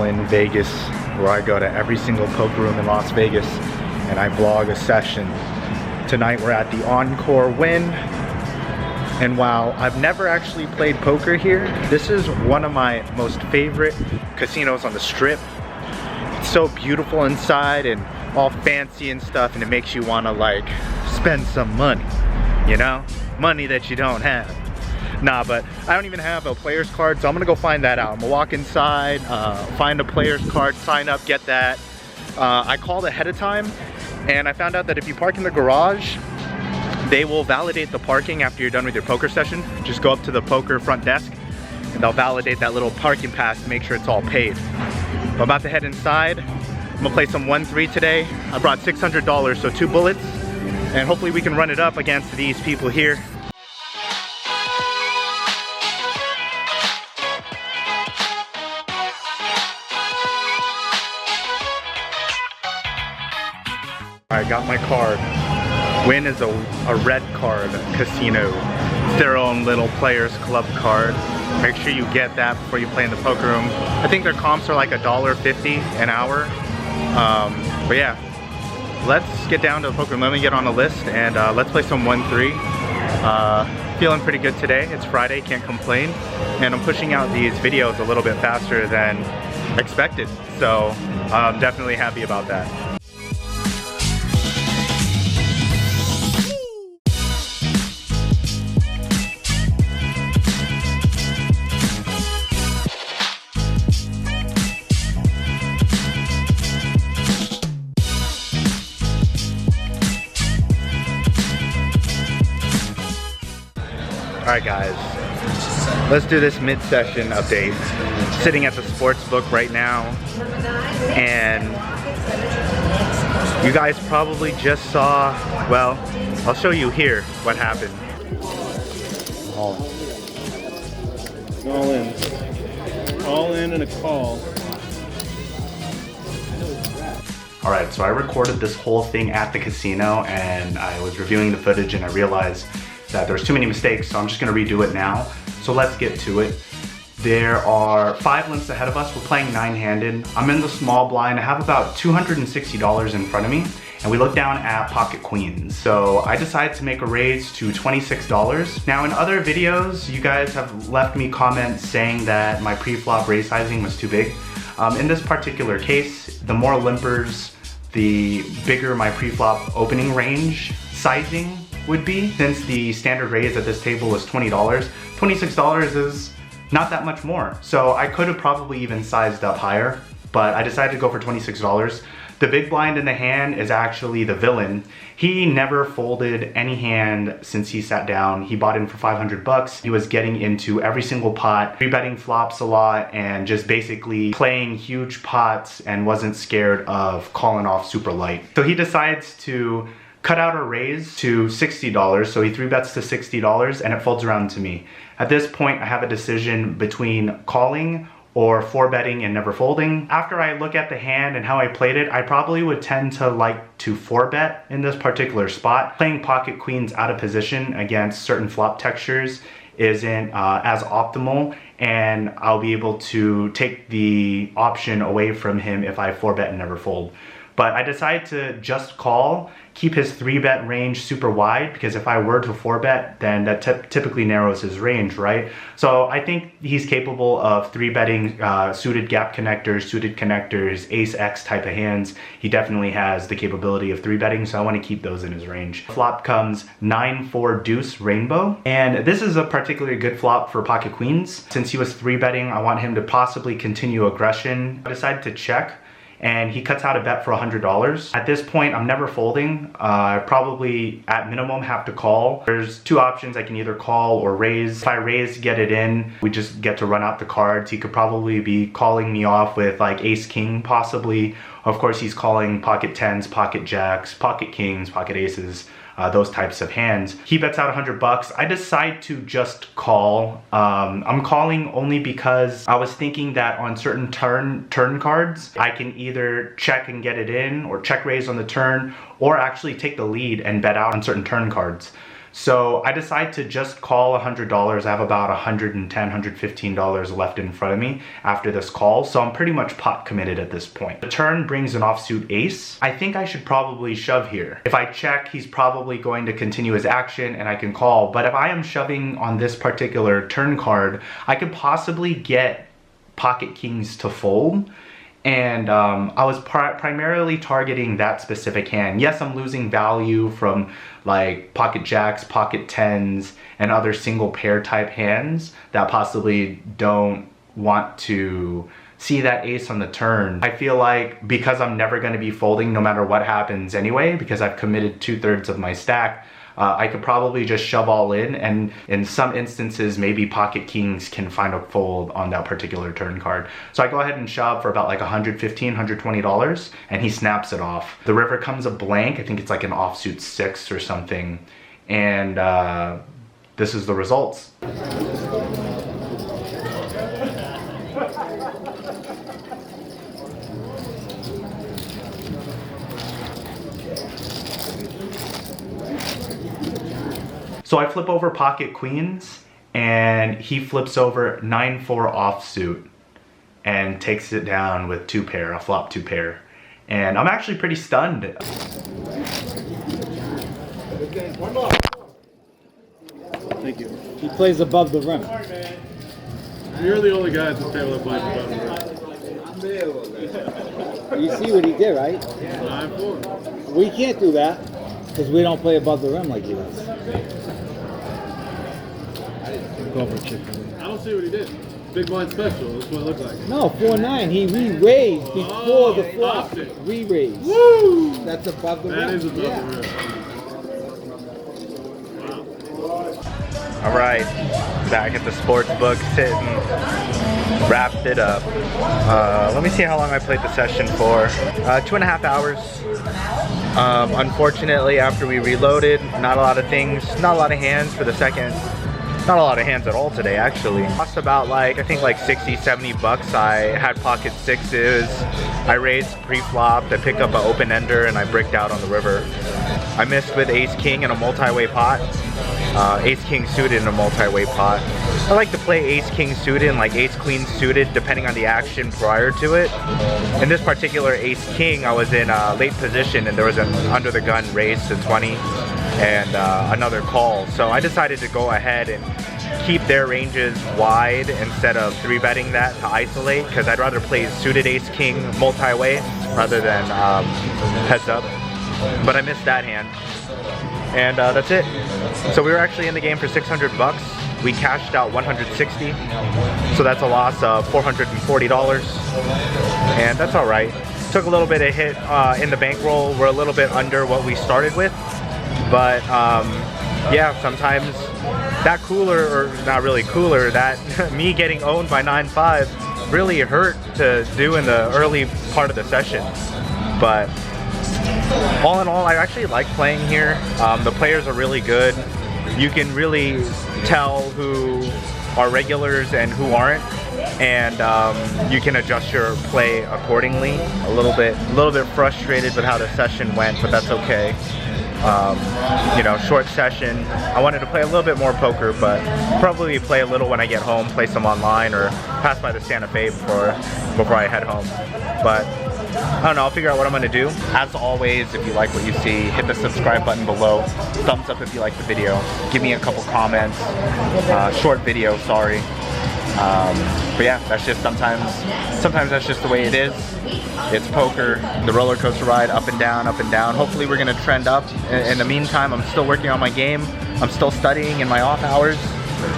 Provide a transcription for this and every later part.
all in Vegas, where I go to every single poker room in Las Vegas and I vlog a session. Tonight we're at the Encore Wynn, and while I've never actually played poker here, this is one of my most favorite casinos on the Strip. It's so beautiful inside and all fancy and stuff, and it makes you want to like spend some money, you know? Money that you don't have. Nah, but I don't even have a player's card, so I'm gonna go find that out. I'm gonna walk inside, find a player's card, sign up, get that. I called ahead of time, and I found out that if you park in the garage, they will validate the parking after you're done with your poker session. Just go up to the poker front desk, and they'll validate that little parking pass to make sure it's all paid. I'm about to head inside. I'm gonna play some 1-3 today. I brought $600, so 2 bullets, and hopefully we can run it up against these people here. I got my card. Wynn is a red card casino. It's their own little players club card. Make sure you get that before you play in the poker room. I think their comps are like $1.50 an hour. But yeah, let's get down to the poker room. Let me get on a list and let's play some 1-3. Feeling pretty good today. It's Friday, can't complain. And I'm pushing out these videos a little bit faster than expected. So I'm definitely happy about that. Alright guys, let's do this mid-session update. Sitting at the sports book right now, and you guys probably just saw, well, I'll show you here what happened. All in. All in and a call. Alright, so I recorded this whole thing at the casino, and I was reviewing the footage and I realized that there's too many mistakes, so I'm just gonna redo it now. So let's get to it. There are 5 limps ahead of us. We're playing 9-handed. I'm in the small blind. I have about $260 in front of me, and we look down at pocket queens. So I decided to make a raise to $26. Now in other videos, you guys have left me comments saying that my pre-flop raise sizing was too big. In this particular case, the more limpers, the bigger my pre-flop opening range sizing would be. Since the standard raise at this table was $20, $26 is not that much more. So I could have probably even sized up higher, but I decided to go for $26. The big blind in the hand is actually the villain. He never folded any hand since he sat down. He bought in for 500 bucks. He was getting into every single pot, rebetting flops a lot, and just basically playing huge pots and wasn't scared of calling off super light. So he decides to cut out a raise to $60, so he 3-bets to $60 and it folds around to me. At this point, I have a decision between calling or 4-betting and never folding. After I look at the hand and how I played it, I probably would tend to like to 4-bet in this particular spot. Playing pocket queens out of position against certain flop textures isn't as optimal, and I'll be able to take the option away from him if I 4-bet and never fold. But I decided to just call, keep his 3-bet range super wide, because if I were to 4-bet, then that typically narrows his range, right? So I think he's capable of 3-betting suited gap connectors, ace-x type of hands. He definitely has the capability of 3-betting, so I want to keep those in his range. Flop comes 9-4 deuce rainbow, and this is a particularly good flop for pocket queens. Since he was 3-betting, I want him to possibly continue aggression. I decided to check, and he cuts out a bet for $100. At this point, I'm never folding. I probably, at minimum, have to call. There's 2 options. I can either call or raise. If I raise, get it in, we just get to run out the cards. He could probably be calling me off with like ace-king, possibly. Of course, he's calling pocket 10s, pocket jacks, pocket kings, pocket aces, those types of hands. He bets out 100 bucks. I decide to just call. I'm calling only because I was thinking that on certain turn cards, I can either check and get it in, or check raise on the turn, or actually take the lead and bet out on certain turn cards. So I decide to just call $100. I have about $110, $115 left in front of me after this call, so I'm pretty much pot committed at this point. The turn brings an offsuit ace. I think I should probably shove here. If I check, he's probably going to continue his action and I can call, but if I am shoving on this particular turn card, I could possibly get pocket kings to fold. And I was primarily targeting that specific hand. Yes, I'm losing value from like pocket jacks, pocket tens, and other single pair type hands that possibly don't want to see that ace on the turn. I feel like because I'm never going to be folding no matter what happens anyway, because I've committed 2/3 of my stack, I could probably just shove all in, and in some instances maybe pocket kings can find a fold on that particular turn card. So I go ahead and shove for about like $115, $120, and he snaps it off. The river comes a blank. I think it's like an offsuit 6 or something, and this is the results. So I flip over pocket queens, and he flips over 9-4 offsuit and takes it down with 2 pair, a flop 2 pair. And I'm actually pretty stunned. Thank you. He plays above the rim. You're the only guy at this table that plays above the rim. You see what he did, right? 9-4. We can't do that because we don't play above the rim like he does. I don't see what he did. Big blind special. That's what it looked like. No, 4-9. He re-raised before the flop. Re-raised. Woo! That's above the rim. That is above Yeah. the rim. Wow. All right, back at the sports book, sitting, wrapped it up. Let me see how long I played the session for. 2.5 hours. Unfortunately, after we reloaded, not a lot of things, not a lot of hands for the second. Not a lot of hands at all today, actually. Lost about like, I think like 60, 70 bucks. I had pocket sixes. I raised pre-flopped. I picked up an open ender and I bricked out on the river. I missed with ace king in a multi-way pot. Ace king suited in a multi-way pot. I like to play ace king suited and like ace queen suited depending on the action prior to it. In this particular ace king, I was in a late position and there was an under the gun raise to 20 and another call. So I decided to go ahead and keep their ranges wide instead of 3-betting that to isolate, because I'd rather play suited ace king multi-way rather than heads up. But I missed that hand. And that's it. So we were actually in the game for 600 bucks. We cashed out 160. So that's a loss of $440. And that's all right. Took a little bit of hit in the bankroll. We're a little bit under what we started with. But yeah, sometimes that cooler, or not really cooler, that me getting owned by 9-5 really hurt to do in the early part of the session. But all in all, I actually like playing here. The players are really good. You can really tell who are regulars and who aren't, and you can adjust your play accordingly. A little bit frustrated with how the session went, but that's okay. You know, short session. I wanted to play a little bit more poker, but probably play a little when I get home, play some online, or pass by the Santa Fe before I head home. But I don't know, I'll figure out what I'm gonna do. As always, if you like what you see, hit the subscribe button below. Thumbs up if you like the video. Give me a couple comments. Short video, sorry. But yeah, that's just sometimes that's just the way it is. It's poker, the roller coaster ride, up and down, up and down. Hopefully we're gonna trend up. In the meantime, I'm still working on my game. I'm still studying in my off hours,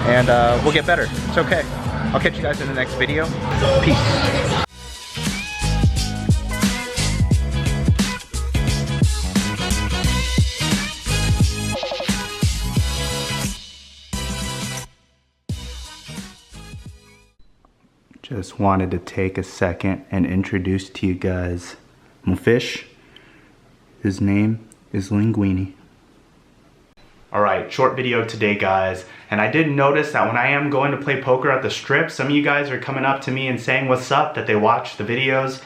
and we'll get better. It's okay. I'll catch you guys in the next video. Peace. Just wanted to take a second and introduce to you guys my fish. His name is Linguini. Alright, short video today, guys. And I did notice that when I am going to play poker at the strip, some of you guys are coming up to me and saying what's up, that they watch the videos.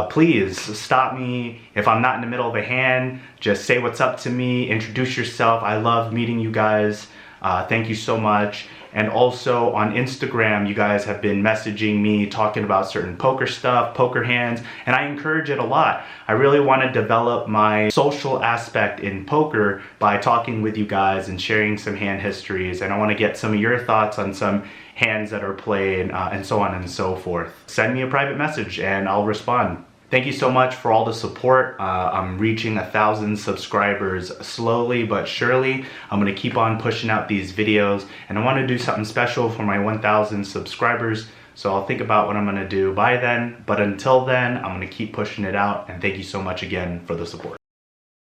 please stop me. If I'm not in the middle of a hand, just say what's up to me, introduce yourself. I love meeting you guys. Thank you so much. And also on Instagram, you guys have been messaging me talking about certain poker stuff, poker hands, and I encourage it a lot. I really want to develop my social aspect in poker by talking with you guys and sharing some hand histories, and I want to get some of your thoughts on some hands that are played and so on and so forth. Send me a private message and I'll respond. Thank you so much for all the support. I'm reaching 1,000 subscribers slowly but surely. I'm gonna keep on pushing out these videos, and I wanna do something special for my 1,000 subscribers. So I'll think about what I'm gonna do by then. But until then, I'm gonna keep pushing it out, and thank you so much again for the support.